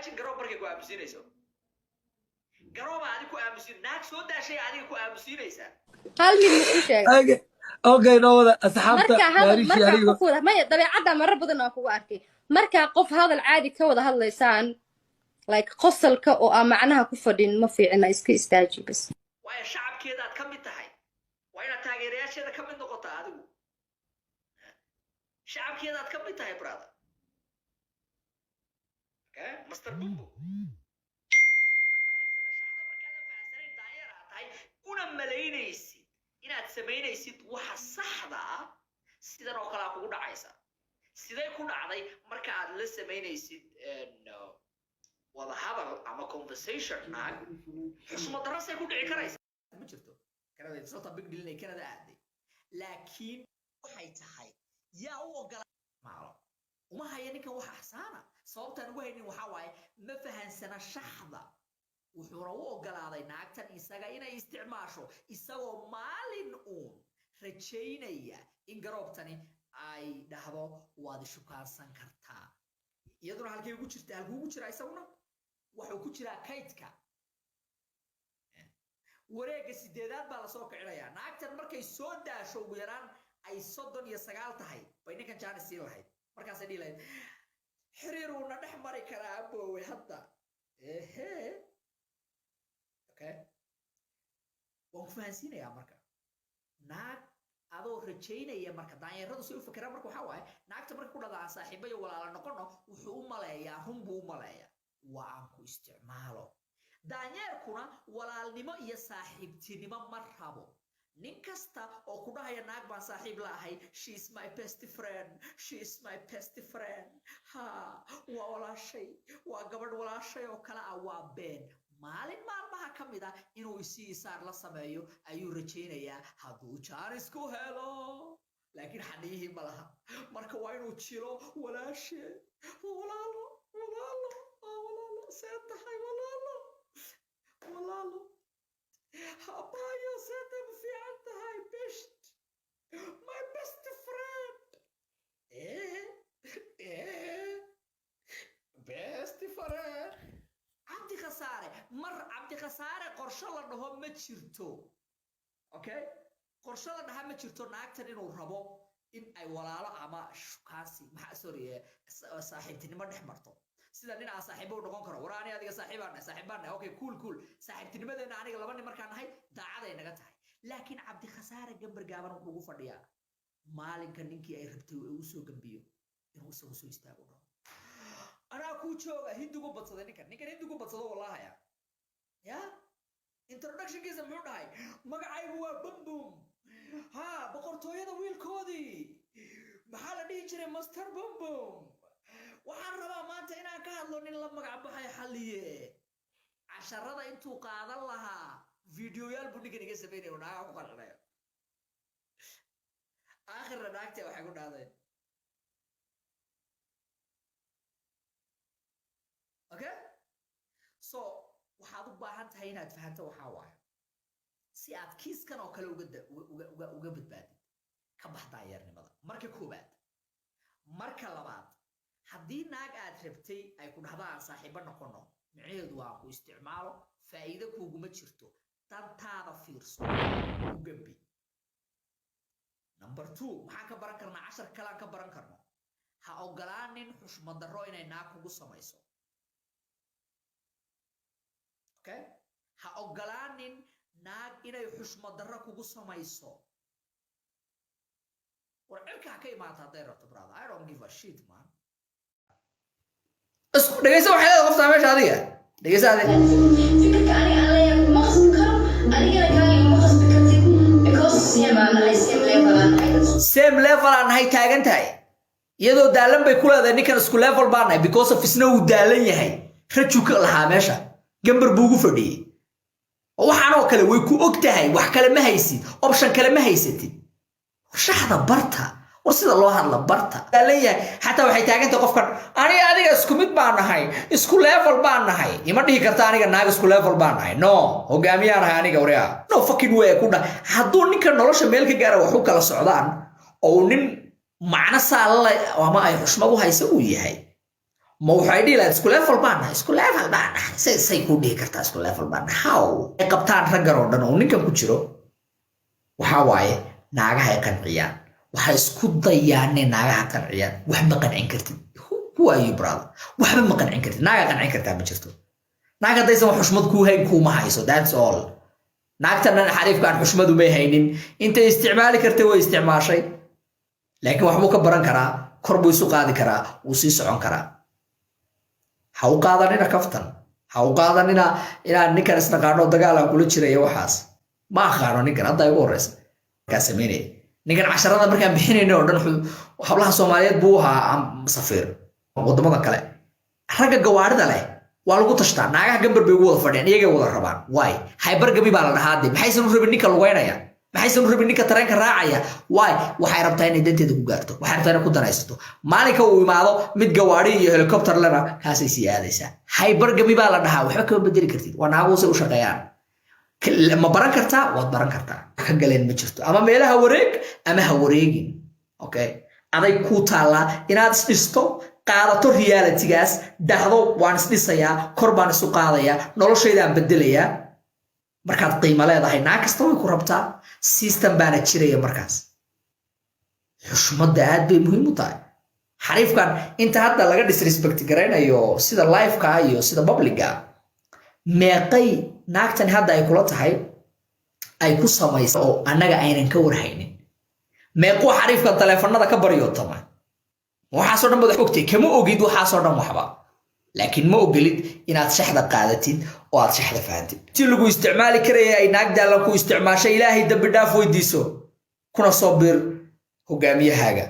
imagine garob markay ku aamusinayso garoba adiga ku aamusin naag soo daashay adiga ku aamusinaysa hal mid ma u sheeg okay no wada asxaabta marka qof wada ma dabeecadda marar badan oo kugu arkay marka qof hadal caadi ka wada hadlaysaan like qosolka oo aan macnaha ku fadhin ma fiicna iska istaaji bas waayo shacabkeedaad ka mid tahay waa inaad taageerayaasheeda ka mid noqotaa adigu shacabkeedaad ka mid tahay brother okay master bumbo una malaynaysid inaad samaynaysid waxa saxda ah sidan oo kale kugu dhacaysa sidee ku dhacday marka aad la samaynaysid wada hadal ama conversation naag xusmo darasay ku dhici karaysa ma jirto kanada it's not a big deal inay kanada aaday laakiin waxay tahay yaa u ogolaado uma haya ninkan wax axsaana sababtaan ugu haynin waxaa waaye ma fahansana shaxda wuxuuna u ogolaaday naagtan isaga inay isticmaasho isagoo maalin uun rajaynaya in garoobtani ay dhahdo waad ishukaansan kartaa iyaduna halkuu ugu jiraa isaguna wuxuu ku jiraa kaydka wareegga sideedaad baa lasoo kicinayaa naagtan markay soo daasho ugu yaraan ay 39 tahay bay ninkan jaanis siin lahayd markaasay dhihi lahayd xiriir uuna dhex mari karaa aboowe hadda okay waan ku fahansiinayaa marka naag adoo rajaynaya marka daanyaradu si u fikiraan marka waxaa waaye naagta marka ku dhadaan saaxiibo iyo walaalo noqono wuxuu u maleeyaa run buu u maleeyaa waa aan ku isticmaalo daanyarkuna walaalnimo iyo saaxiibtinimo ma rabo nin kasta oo ku dhahaya naag baan saaxiib la ahay she is my best friend ha waa walaashay waa gabadh walaashay oo kale ah waa been maalin maalmaha ka mid ah inuu isii isaar la sameeyo ayuu rajaynayaa hadduu jaanis ku helo laakiin xaniyihii ma laha marka waa inuu jiro walaashe walaalo see tahay walaalo habayo seeta ma fiican tahay my best friend best friend cabdi khasaare qorshe la dhaho ma jirto okay qorshe la dhaha ma jirto naagtan inuu rabo in ay walaalo ama shukaansi saaxiibtinimo dhex marto sida nin aan saaxiibo noqon karo waraani adiga saaxiibaan okay cool saaxiibtinimadeena aniga laba nin markaan nahay daacaday naga tahay laakiin cabdi khasaare gambar gaaban wuxuu ugu fadhiyaa maalinka ninkii ay rabtay uu soo gambiyo inuu isagu soo istaago dhaho anaa ku jooga hindigu badsaday ninkan hindigu badsado wallahi ya introduction kiisa muxuu dhahay magacaygu waa bumbum ha boqortooyada wiilkoodii maxaa la dhihi jiray master bumbum waxaan rabaa maanta inaan ka hadlo nin la magac baxay xalliye casharada intuu qaadan lahaa videoyaal buu ninkan iga sameynaya naaga ku qarxinayo aakhirna naagta waxay ku dhahday okay so waxaad u baahan tahay inaad fahanto waxaa waaye si aad kiiskan oo kale uga badbaadid ka bax daayarnimada marka koobaad marka labaad haddii naag aad rabtay ay ku dhahdaan saaxiibo noqono micnaheedu waa ku isticmaalo faa'iido kuuguma jirto dantaada fiirso u gambi number 2 maxaan ka baran karnaa 10 kale aan ka baran karno ha ogolaanin xushmad darro inay naag kugu samayso okay ha ogolaanin naag inay xushmad darro kugu samayso war cirkaa ka imaata hadday rabto brother I don't give a shit man اسكو دغيسه waxay leedahay qofta meesha adiga dhageysa adiga fikirka ani aan leeyahay ma qasbi karo anigana kaaga ma qasbi kartid because same level aan hay taagan tahay iyadoo daalan bay ku leedahay ninkan isku level baan nahay because of isna uu daalan yahay rajuka lahaa meesha gambar buu ugu fadhiyay waxaan oo kale way ku og tahay wax kale ma haysid option kale ma haysatid shaxda barta وسيدا الله هذا برتا قال لي حتى waxay taaganta qofkan aniga adiga isku mid baan nahay isku level baan nahay ima dhihi karta aniga naag isku level baan nahay no hogaamiyaan nahay aniga wariya no fucking way ku dha haduu ninka nolosha meel ka gaaro wuxuu kala socdaan oo nin macna saal ama ay xushmad u hayso uu yahay ma waxay dhihi lahayd isku level baan say ku dhihi kartaa isku level baan how ay qabtaan raggan oo dhan oo ninkan ku jiro waxa waaye naagaha ay qanciyaan waxay isku dayaan inay naagaha qanciyaan wax ma qancin kartid who are you brother waxba ma qancin kartid naaga qancin kartaa ma jirto naaga daysan wax xushmad ku hayn kuma hayso that's all naagtan xariifkan xushmad uma haynin intay isticmaali kartay way isticmaashay laakiin wax buu ka baran karaa kor buu isu qaadi karaa wuu sii socon karaa ha u qaadanina kaftan ha u qaadanina inaan ninkan isnaqaano dagaal aan kula jiraya waxaas ma aqaano ninkan hadda igu horeysa markaa sameynaya ninkan casharada markaan bixinayna oo dhan hablaha Soomaaliyeed buu ahaa safiir wadamada kale ragga gawaarida leh waa lagu tashtaa naagaha gambar bay ugu wada fadhiyaan iyaga wada rabaan why hyper gabi baa la dhahaa maxaysan u rabin ninka lugeynaya maxaysan u rabin ninka tareenka raacaya why waxay rabtaa inay danteeda ku gaarto waxay rabtaa inay ku danaysato maalinka uu imaado mid gawaari iyo helicopter lena kaasay sii aadaysaa hyper gabi baa la dhahaa waxba kama bedeli kartid waa naagu u shaqeeyaan ma baran kartaa waad baran kartaa ka galeen ma jirto ama meelaha wareeg ama ha wareegin okay aday ku taala inaad isdhisto qaadato reality-gaas dhahdo waan isdhisayaa kor baan isu qaadayaa noloshaydaan bedelayaa markaad qiimo leedahay naag kasta way ku rabtaa system baana jiraya markaas xushmadda aad bay muhiim u tahay xariifkan inta hadda laga disrespect garaynayo sida live-ka iyo sida public-ga meeqay naagtan hadda ay kula tahay ay ku samayso oo annaga aynan ka warhaynin meequu xariifkan taleefanada ka baryootama waxaasoo dhan baad ogtay kama ogid waxaasoo dhan waxba laakiin ma ogolid inaad shaxda qaadatid oo aad shaxda fahantid si lagu isticmaali karaya ay naag daalan ku isticmaashay ilaahay dambi dhaaf weydiiso kuna soo bir hogaamiyahaaga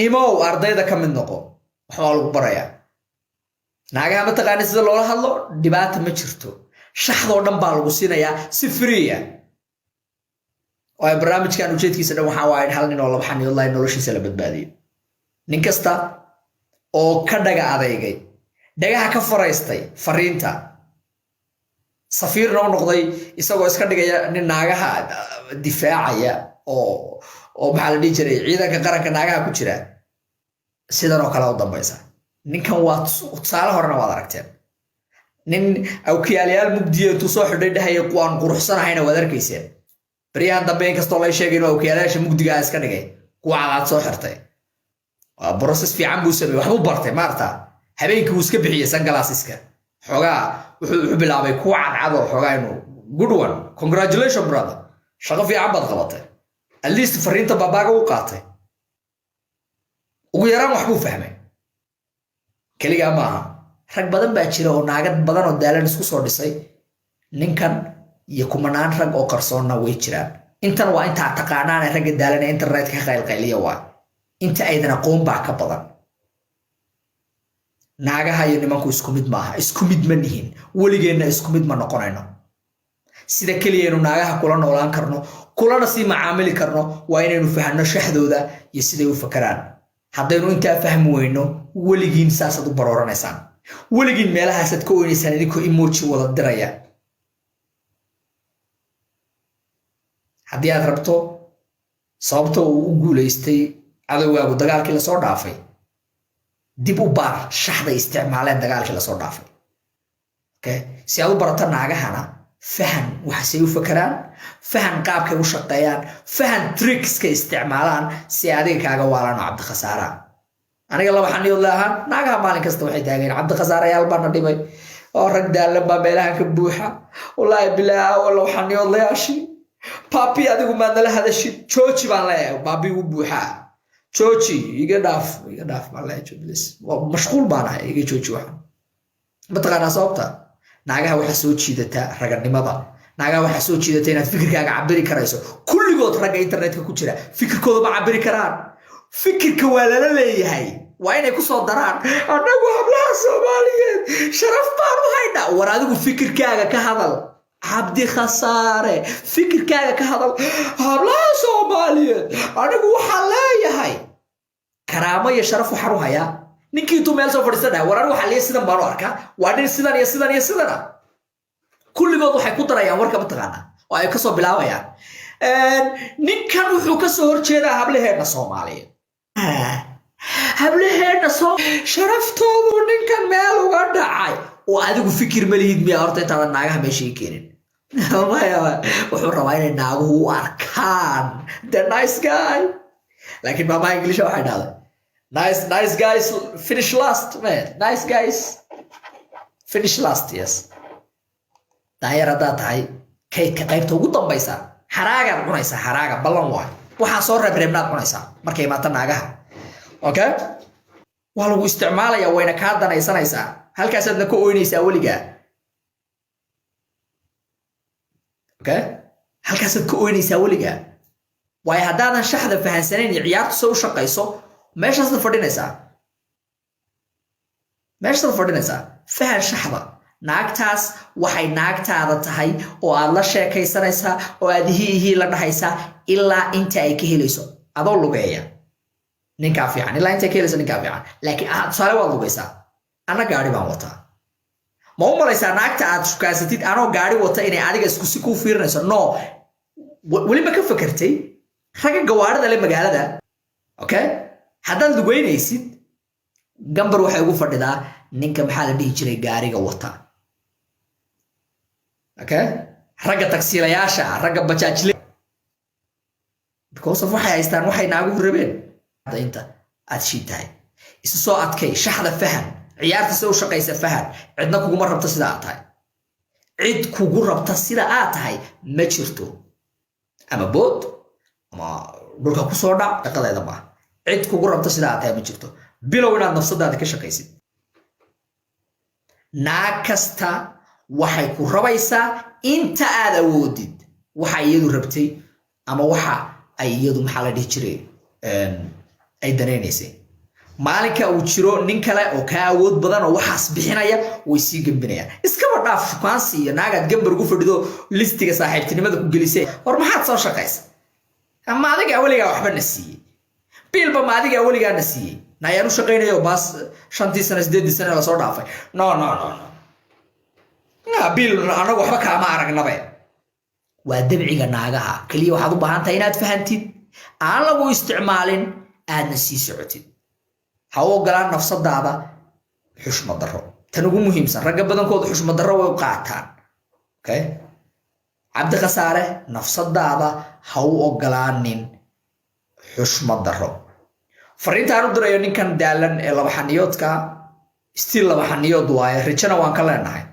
imow ardayda ka mid noqo waxbaa lagu barayaa naagaha ma taqaanid sida loola hadlo dhibaata ma jirto shaxdoo dhan baa lagu siinayaa si freeya oo ay barnaamijkan ujeedkiisa dhan waxaa waaye hal nin oo laba xaniyood lahayn noloshiisa la badbaadiyo nin kasta oo ka dhaga adeegay dhagaha ka faraystay fariinta safiirna u noqday isagoo iska dhigaya nin naagaha difaacaya oo maxaa la dhihi jiray ciidanka qaranka naagaha ku jira sidan oo kale u dambaysa ninkan waa tusaale horena waad aragteen nin awkiyaalayaal mugdiya intuu soo xidhay dhahaya kuwaan quruxsanahayna waad arkayseen baryahan dambe inkastoo lay sheegay inuu awkiyaalayaasha mugdigaa iska dhigay kuwa cadaad soo xirtay process fiican buu sameeyay waxbuu bartay maarta habeenkii uu iska bixiyay sunglasseska xogaa wuxuu bilaabay kuwa cadcad oo xogaa inuu good one congratulations brother shaqo fiican baad qabatay at least fariinta babaaga u qaatay ugu yaraan waxbuu fahmay kaliya maaha rag badan baa jira oo naagad badan oo daalan isku soo dhisay ninkan iyo kumanaan rag oo qarsoonna way jiraan intan waa inta taqaanaan rag daalan ee internetka ka qaylqayliya waa inta aydan aqoon baa ka badan naagaha iyo nimanku isku mid maaha isku mid ma nihin weligeena isku mid ma noqonayno sida kaliya inuu naagaha kula noolaan karno kulana sii macaamili karno waa inaynu fahanno shaxdooda iyo siday u fakaraan haddaynu intaa fahmi weyno weligiin saasaad u barooranaysaan weligiin meelahaasaad ka oynaysaan idinkoo emoji wada diraya haddii aad rabto sababta uu u guulaystay cadowgaagu dagaalkii lasoo dhaafay dib u baar shaxda isticmaaleen dagaalkii lasoo dhaafay okay si aad u barato naagahana fahan waxay u fakaraan fahan qaabkay u shaqeeyaan fahan trickska isticmaalaan si adiga kaaga waalan cabdi khasaara aniga laba xaniyood laahan naagaha maalin kasta waxay taageen cabdi khasaarayaal baan dhibay oo rag daalan baa meelaha ka buuxa wallaahi bilaa wala xaniyood laashi papi adigu ma nala hadashid jooji baan leeyahay papi u buuxa jooji iga dhaaf baan leeyahay jublis waa mashquul baan ahay iga jooji waxa mataqaanaa sababta naagaha waxa soo jiidata raganimada naagaha waxa soo jiidata inaad fikirkaaga cabiri karayso kulligood ragga internetka ku jira fikirkooda ma cabiri karaan fikirka waa lala leeyahay waa inay ku soo daraan anagu hablaha Soomaaliyeed sharaf baan u haynaa war adigu fikirkaaga ka hadal cabdi khasaare fikirkaaga ka hadal hablaha Soomaaliyeed anigu waxa leeyahay karaamo iyo sharaf waxaan u hayaa ninkii intuu meel soo fadhiisanaya war anigu waxa leeyahay sidan baan u arkaa waa nin sidan iyo sidan iyo sidan kulligood waxay ku darayaan warka mataqaana oo ay ka soo bilaabayaan ninkan wuxuu ka soo horjeedaa hablaheena Soomaaliyeed hablaheena soo sharaftoodu ninkan meel uga dhacay oo adigu fikir ma lihid miya horta intaada naagaha meeshii keenin wuxuu rabaa inay naaguhu u arkaan the nice guy laakiin maamaha ingiliisha waxay dhahday nice guys finish last man nice guys finish last yes daayar haddaad tahay kaydka qaybta ugu dambaysa xaraagaad cunaysaa xaraaga ballan waay waxaa soo reebreebnaad cunaysaa markay imaata naagaha okay waa lagu isticmaalayaa wayna kaa danaysanaysaa halkaasaadna ka oynaysaa weligaa okay halkaasaad ka oynaysaa weligaa waayo haddaadan shaxda fahansanayn iyo ciyaartu soo u shaqayso meeshaasaad fadhinaysaa fahan shaxda naagtaas waxay naagtaada tahay oo aad la sheekaysanaysaa oo aad ihii la dhahaysaa ilaa inta ay ka helayso adoo lugeeya ninkaa fiican ilaa inta ay ka helayso ninkaa fiican laakiin tusaale waad lugaysaa anna gaari baan wataa ma u malaysaa naagta aad shukaasatid anoo gaari wata inay adiga iskusi kuu fiirinayso no weliba ka fakertay ragga gawaarida le magaalada okay haddaad lugeynaysid gambar waxay ugu fadhidaa ninka maxaa la dhihi jiray gaariga wata okay ragga taksiilayaasha ragga bajaajle because of waxay haystaan waxay naaguhu rabeen inta aad shiitahay isu soo adkay shaxda fahan ciyaarta soo shaqaysa fahan cidna kuguma rabto sida aad tahay cid kugu rabta sida aad tahay ma jirto ama bood ama dhulka ku soo dhac dhaqadeeda ma cid kugu rabta sida aad tahay ma jirto bilow inaad nafsadaada ka shaqaysid naag kasta waxay ku rabaysaa inta aad awoodid waxa iyadu rabtay ama waxa ay iyadu maxaa la dhihi jiray ay danaynaysay maalinka uu jiro nin kale oo ka awood badan oo waxaas bixinaya way sii gambinayaan iskaba dhaaf shukaansi iyo naagaad gambar ugu fadhido listiga saaxiibtinimada ku gelisay war maxaad soo shaqaysa ama adiga weligaa waxba na siiyey biilba ma adiga weligaa na siiyey nayaan u shaqaynayo baas 5 sano 8 sano la soo dhaafay no biil anagu waxba kaama aragnabe waa dabciga naagaha kaliya waxaad u baahan tahay inaad fahantid aan lagu isticmaalin aadna sii socotid ha u ogolaan nafsadaada xushmad darro tan ugu muhiimsan ragga badankooda xushmad darro way u qaataan okay cabdi khasaare nafsadaada ha u ogolaanin xushmad darro fariintaan u dirayo ninkan daalan ee laba xaniyoodka stiil laba xaniyood waaye rijana waan ka leenahay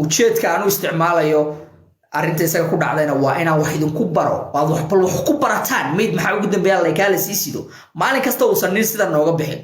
ujeedka aan u isticmaalayo arrinta isaga ku dhacdayna waa inaan wax idinku baro waad wax ku barataan mayd maxaa ugu dambeeya la kala sii sido maalin kasta uusan nin sida nooga bixin